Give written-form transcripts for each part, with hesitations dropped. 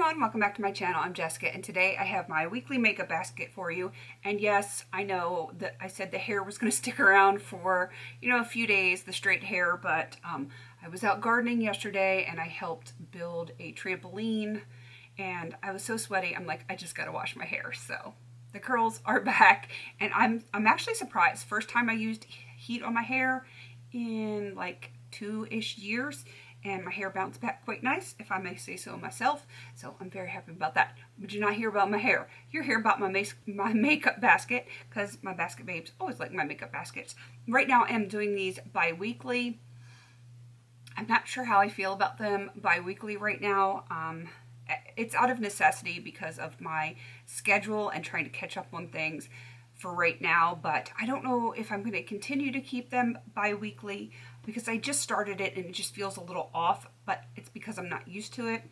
everyone, welcome back to my channel. I'm Jessica, and today I have my weekly makeup basket for you. And yes, I know that I said the hair was going to stick around for, a few days, the straight hair, but I was out gardening yesterday and I helped build a trampoline and I was so sweaty, I'm like, I just got to wash my hair. So the curls are back and I'm actually surprised. First time I used heat on my hair in like 2-ish years. And my hair bounced back quite nice, if I may say so myself. So I'm very happy about that. But you're not here about my hair. You're here about my makeup basket, because my basket babes always like my makeup baskets. Right now I'm doing these bi-weekly. I'm not sure how I feel about them bi-weekly right now. It's out of necessity because of my schedule and trying to catch up on things for right now, but I don't know if I'm going to continue to keep them bi-weekly because I just started it and it just feels a little off, but it's because I'm not used to it.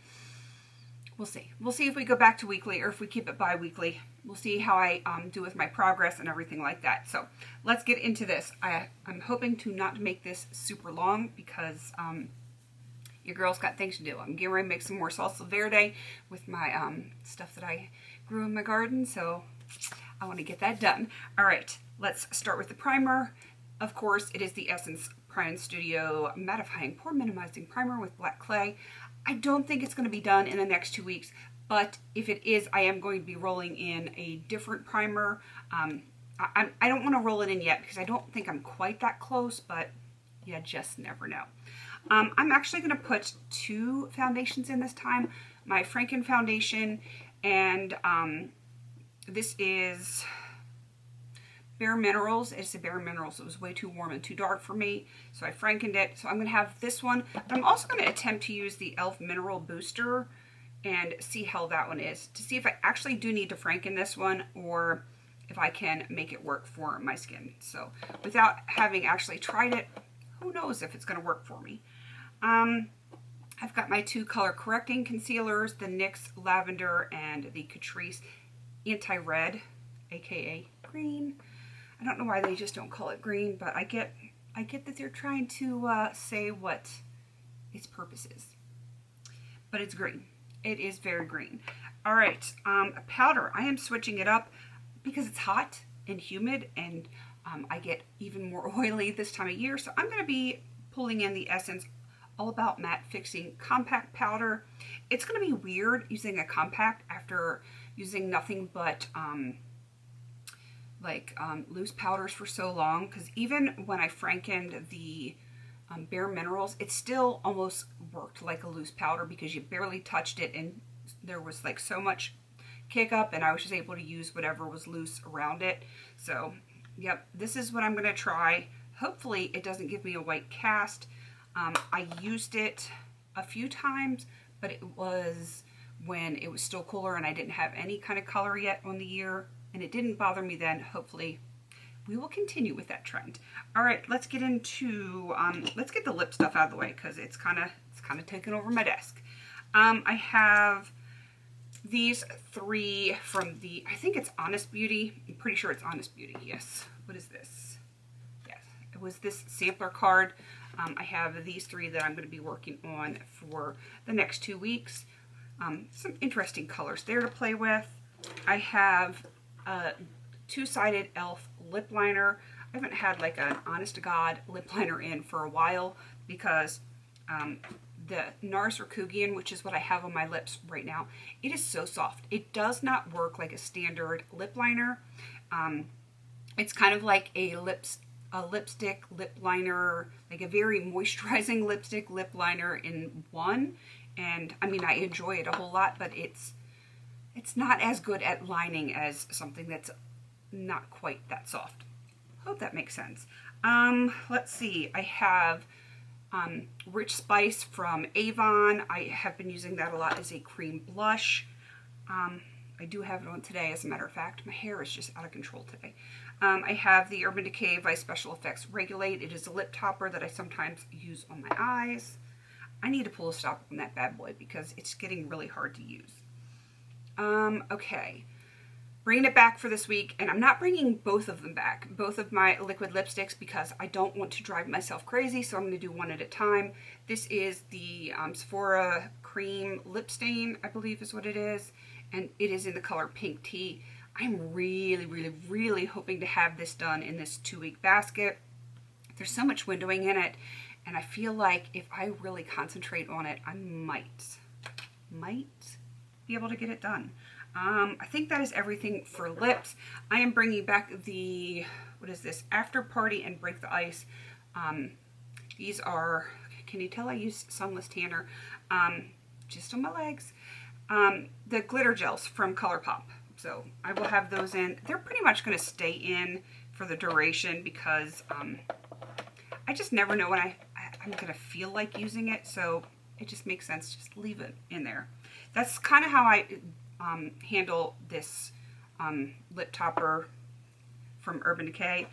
We'll see. We'll see if we go back to weekly or if we keep it bi-weekly. We'll see how I do with my progress and everything like that. So let's get into this. I'm hoping to not make this super long because your girl's got things to do. I'm getting ready to make some more salsa verde with my stuff that I grew in my garden, so I want to get that done. All right, let's start with the primer. Of course, it is the Essence Prime Studio Mattifying Pore Minimizing Primer with black clay. I don't think it's going to be done in the next 2 weeks, but if it is, I am going to be rolling in a different primer. I don't want to roll it in yet because I don't think I'm quite that close, but you just never know. I'm actually going to put 2 foundations in this time. My Franken foundation and this is Bare Minerals. It's a Bare Minerals. It was way too warm and too dark for me, so I Frankened it. So I'm going to have this one. But I'm also going to attempt to use the e.l.f. Mineral Booster and see how that one is, to see if I actually do need to Franken this one or if I can make it work for my skin. So without having actually tried it, who knows if it's going to work for me. I've got my 2 color correcting concealers, the NYX Lavender and the Catrice Anti-Red, aka green. I don't know why they just don't call it green, but I get that they're trying to say what its purpose is. But it's green. It is very green. All right, powder. I am switching it up because it's hot and humid, and I get even more oily this time of year. So I'm going to be pulling in the Essence All About Matte Fixing Compact Powder. It's going to be weird using a compact after using nothing but loose powders for so long, because even when I Frankened the Bare Minerals, it still almost worked like a loose powder because you barely touched it and there was like so much kick up, and I was just able to use whatever was loose around it. So yep, this is what I'm going to try. Hopefully it doesn't give me a white cast. I used it a few times, but it was when it was still cooler and I didn't have any kind of color yet on the year, and it didn't bother me then. Hopefully we will continue with that trend. All right, let's get into let's get the lip stuff out of the way because it's kind of taking over my desk. I have these 3 from the, I think it's Honest Beauty. I'm pretty sure it's Honest Beauty. Yes. What is this? Yes, it was this sampler card. I have these 3 that I'm going to be working on for the next 2 weeks. Some interesting colors there to play with. I have a 2-sided e.l.f. lip liner. I haven't had like an honest to God lip liner in for a while because the NARS Rakugian, which is what I have on my lips right now, it is so soft. It does not work like a standard lip liner. It's kind of like a lipstick lip liner, like a very moisturizing lipstick lip liner in one. And I mean, I enjoy it a whole lot, but it's not as good at lining as something that's not quite that soft. Hope that makes sense. Let's see. I have Rich Spice from Avon. I have been using that a lot as a cream blush. I do have it on today, as a matter of fact. My hair is just out of control today. I have the Urban Decay Vice Special Effects Regulate. It is a lip topper that I sometimes use on my eyes. I need to pull a stop on that bad boy because it's getting really hard to use. Okay. Bringing it back for this week, and I'm not bringing both of them back, both of my liquid lipsticks, because I don't want to drive myself crazy, so I'm going to do one at a time. This is the Sephora Cream Lip Stain, I believe is what it is. And it is in the color Pink Tea. I'm really hoping to have this done in this 2-week basket. There's so much windowing in it, and I feel like if I really concentrate on it, I might be able to get it done. I think that is everything for lips. I am bringing back the, what is this, After Party and Break the Ice. These are, can you tell I use Sunless Tanner? Just on my legs. The glitter gels from ColourPop. So I will have those in. They're pretty much going to stay in for the duration because I just never know when I'm going to feel like using it. So it just makes sense to just leave it in there. That's kind of how I handle this lip topper from Urban Decay.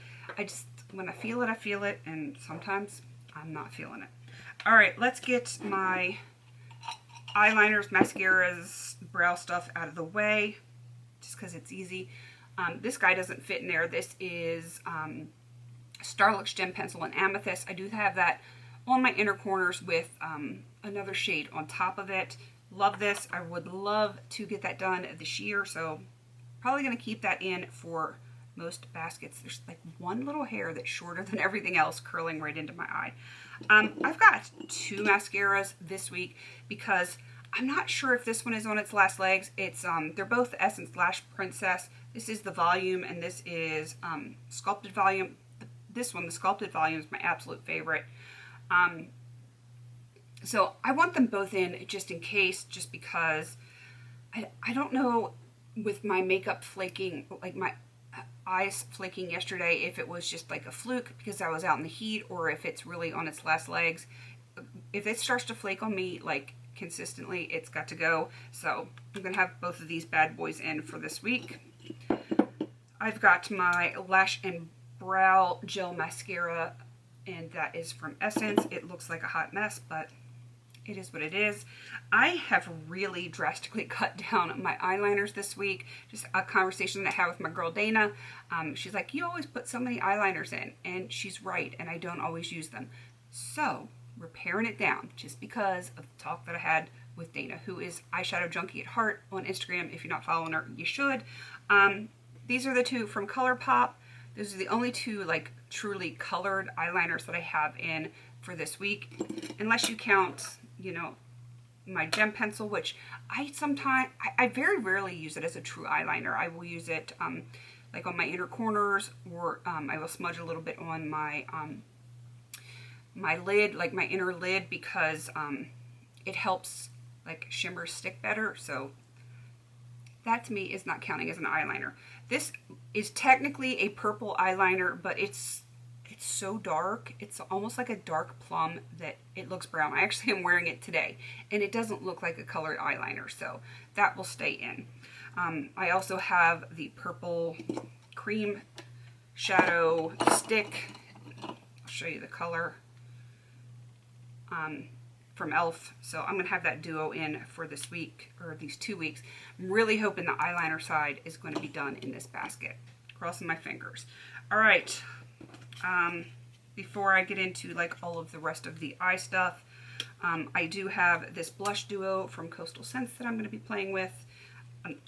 When I feel it, and sometimes I'm not feeling it. All right, let's get my eyeliners, mascaras, brow stuff out of the way, just because it's easy. This guy doesn't fit in there. This is Starlux Gem Pencil in Amethyst. I do have that on my inner corners with another shade on top of it. Love this. I would love to get that done this year, so probably going to keep that in for most baskets. There's like one little hair that's shorter than everything else curling right into my eye. I've got 2 mascaras this week because I'm not sure if this one is on its last legs. It's they're both Essence Lash Princess. This is the Volume, and this is Sculpted Volume. This one, the Sculpted Volume, is my absolute favorite. So I want them both in just in case, just because I don't know with my makeup flaking, like my eyes flaking yesterday, if it was just like a fluke because I was out in the heat, or if it's really on its last legs. If it starts to flake on me like consistently, it's got to go. So I'm gonna have both of these bad boys in for this week. I've got my Lash and Brow Gel Mascara, and that is from Essence. It looks like a hot mess, but it is what it is. I have really drastically cut down my eyeliners this week. Just a conversation that I had with my girl Dana. She's like, you always put so many eyeliners in, and she's right, and I don't always use them. So we're paring it down just because of the talk that I had with Dana, who is Eyeshadow Junkie at Heart on Instagram. If you're not following her, you should. These are the 2 from ColourPop. Those are the only 2 like truly colored eyeliners that I have in for this week, unless you count, you know, my gem pencil, which I very rarely use it as a true eyeliner. I will use it like on my inner corners, or I will smudge a little bit on my my lid, like my inner lid, because it helps like shimmers stick better. So that to me is not counting as an eyeliner. This is technically a purple eyeliner, but it's so dark. It's almost like a dark plum that it looks brown. I actually am wearing it today, and it doesn't look like a colored eyeliner, so that will stay in. I also have the purple cream shadow stick. I'll show you the color from e.l.f. So I'm going to have that duo in for this week, or these 2 weeks. I'm really hoping the eyeliner side is going to be done in this basket. Crossing my fingers. All right. Before I get into like all of the rest of the eye stuff, I do have this blush duo from Coastal Scents that I'm going to be playing with.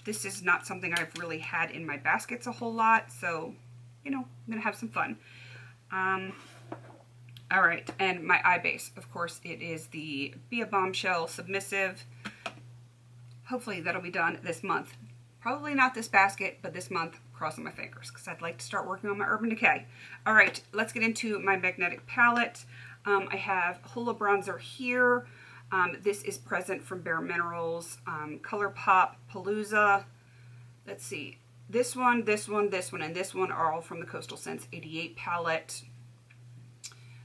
This is not something I've really had in my baskets a whole lot, so, you know, I'm going to have some fun. All right, and my eye base, of course, it is the Be a Bombshell Submissive. Hopefully that'll be done this month. Probably not this basket, but this month, crossing my fingers, because I'd like to start working on my Urban Decay. All right, let's get into my magnetic palette. I have Hoola Bronzer here. This is Present from Bare Minerals, ColourPop Palooza. Let's see, this one, and this one are all from the Coastal Scents 88 palette.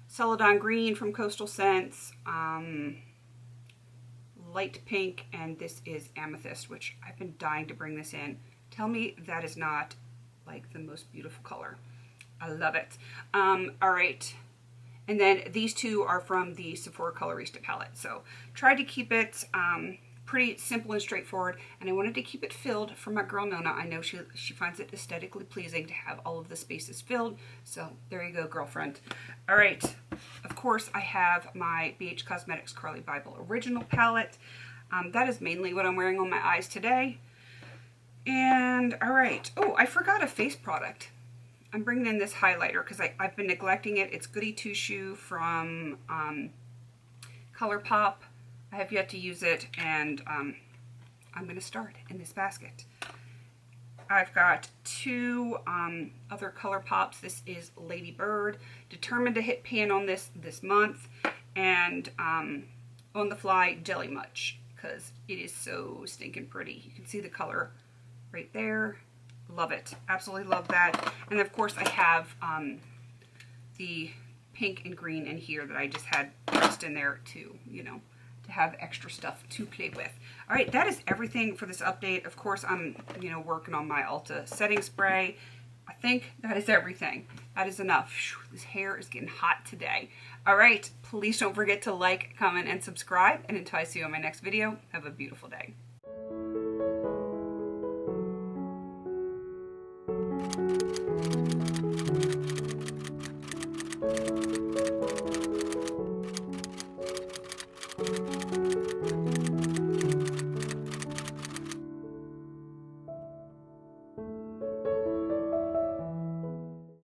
Celadon Green from Coastal Scents, Light Pink, and this is Amethyst, which I've been dying to bring this in. Tell me that is not like the most beautiful color. I love it. All right, and then these 2 are from the Sephora Colorista palette. So tried to keep it pretty simple and straightforward, and I wanted to keep it filled for my girl Nona. I know she finds it aesthetically pleasing to have all of the spaces filled, so there you go, girlfriend. All right, of course I have my BH Cosmetics Carly Bible Original palette. That is mainly what I'm wearing on my eyes today. And all right. Oh, I forgot a face product. I'm bringing in this highlighter because I've been neglecting it. It's Goody Two Shoe from ColourPop. I have yet to use it, and I'm going to start in this basket. I've got two other ColourPops. This is Lady Bird. Determined to hit pan on this month. And On the Fly Jelly Much, because it is so stinking pretty. You can see the color right there. Love it. Absolutely love that. And of course I have the pink and green in here that I just had pressed in there to, you know, to have extra stuff to play with. All right, that is everything for this update. Of course, I'm, you know, working on my Ulta setting spray. I think that is everything. That is enough. This hair is getting hot today. All right, please don't forget to like, comment, and subscribe. And until I see you in my next video, have a beautiful day.